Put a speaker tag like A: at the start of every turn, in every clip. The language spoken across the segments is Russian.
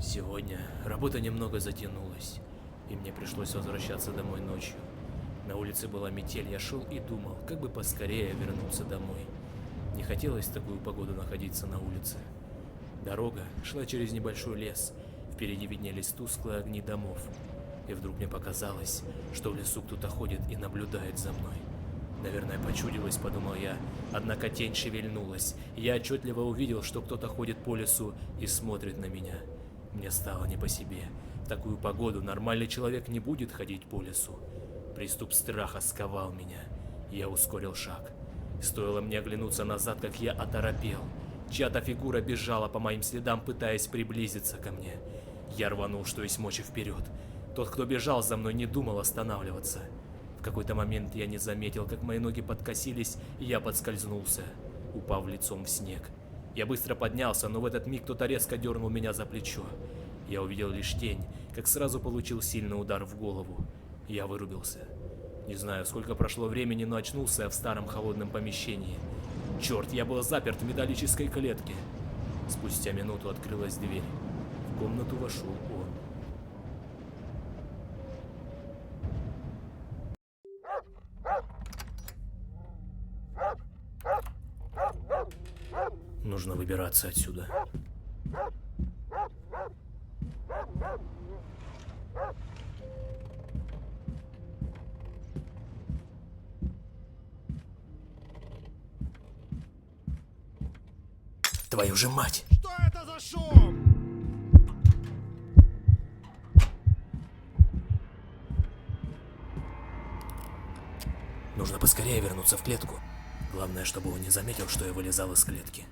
A: Сегодня работа немного затянулась, и мне пришлось возвращаться домой ночью. На улице была метель, я шел и думал, как бы поскорее вернуться домой. Не хотелось в такую погоду находиться на улице. Дорога шла через небольшой лес, впереди виднелись тусклые огни домов. И вдруг мне показалось, что в лесу кто-то ходит и наблюдает за мной. Наверное, почудилось, подумал я, однако тень шевельнулась, и я отчетливо увидел, что кто-то ходит по лесу и смотрит на меня. Мне стало не по себе. В такую погоду нормальный человек не будет ходить по лесу. Приступ страха сковал меня. Я ускорил шаг. Стоило мне оглянуться назад, как я оторопел. Чья-то фигура бежала по моим следам, пытаясь приблизиться ко мне. Я рванул, что есть мочи, вперед. Тот, кто бежал за мной, не думал останавливаться. В какой-то момент я не заметил, как мои ноги подкосились, и я подскользнулся, упав лицом в снег. Я быстро поднялся, но в этот миг кто-то резко дернул меня за плечо. Я увидел лишь тень, как сразу получил сильный удар в голову. Я вырубился. Не знаю, сколько прошло времени, но очнулся я в старом холодном помещении. Черт, я был заперт в металлической клетке. Спустя минуту открылась дверь. В комнату вошел он. Нужно выбираться отсюда. Твою же мать!
B: Что это за шум?
A: Нужно поскорее вернуться в клетку. Главное, чтобы он не заметил, что я вылезал из клетки.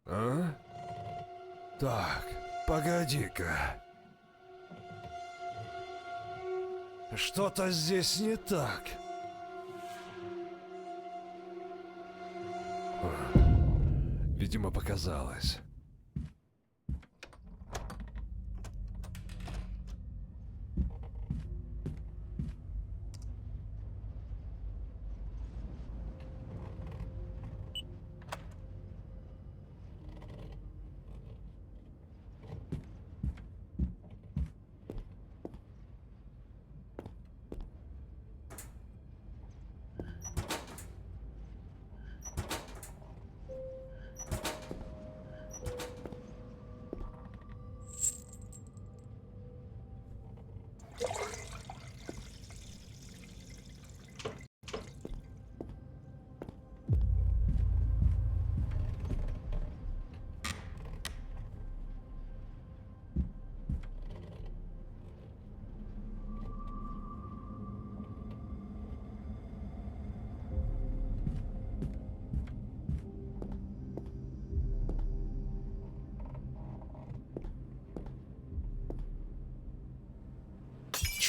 B: А? Так, погоди-ка. Что-то здесь не так. Видимо, показалось.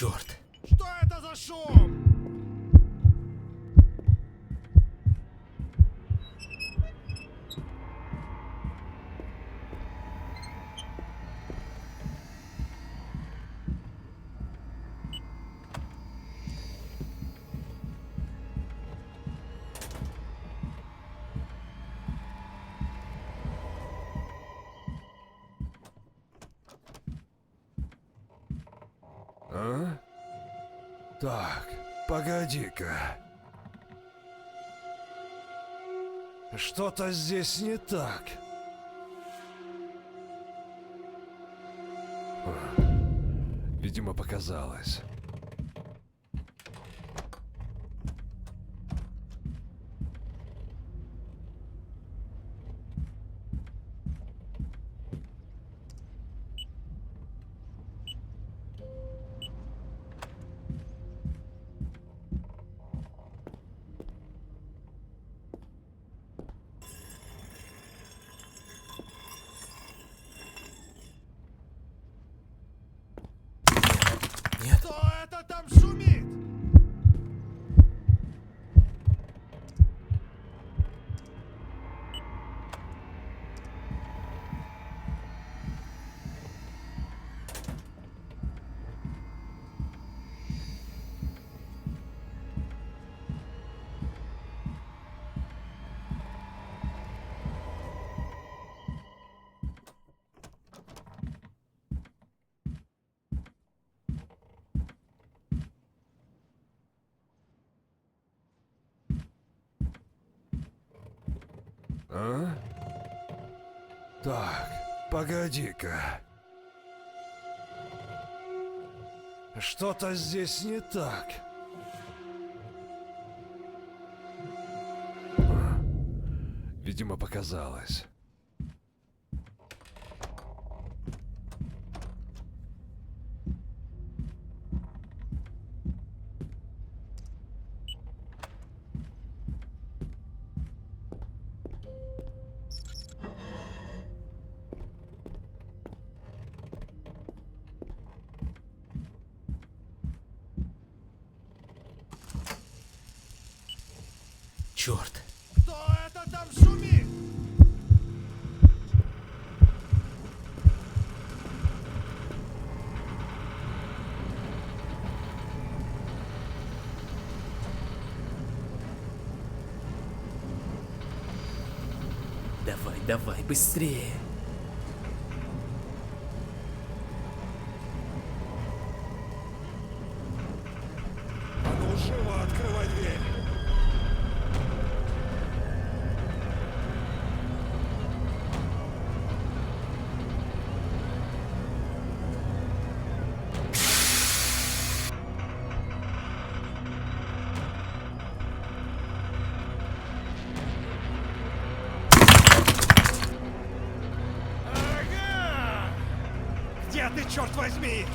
A: Черт!
B: Что это за шум? А? Так, погоди-ка. Что-то здесь не так. Видимо, показалось.
A: Нет,
B: Что А? Так, погоди-ка. Что-то здесь не так. Видимо, показалось.
A: Черт!
B: Кто это там шумит?
A: Давай, давай, быстрее!
B: А ну живо открывай дверь. Ага! Где ты, черт возьми?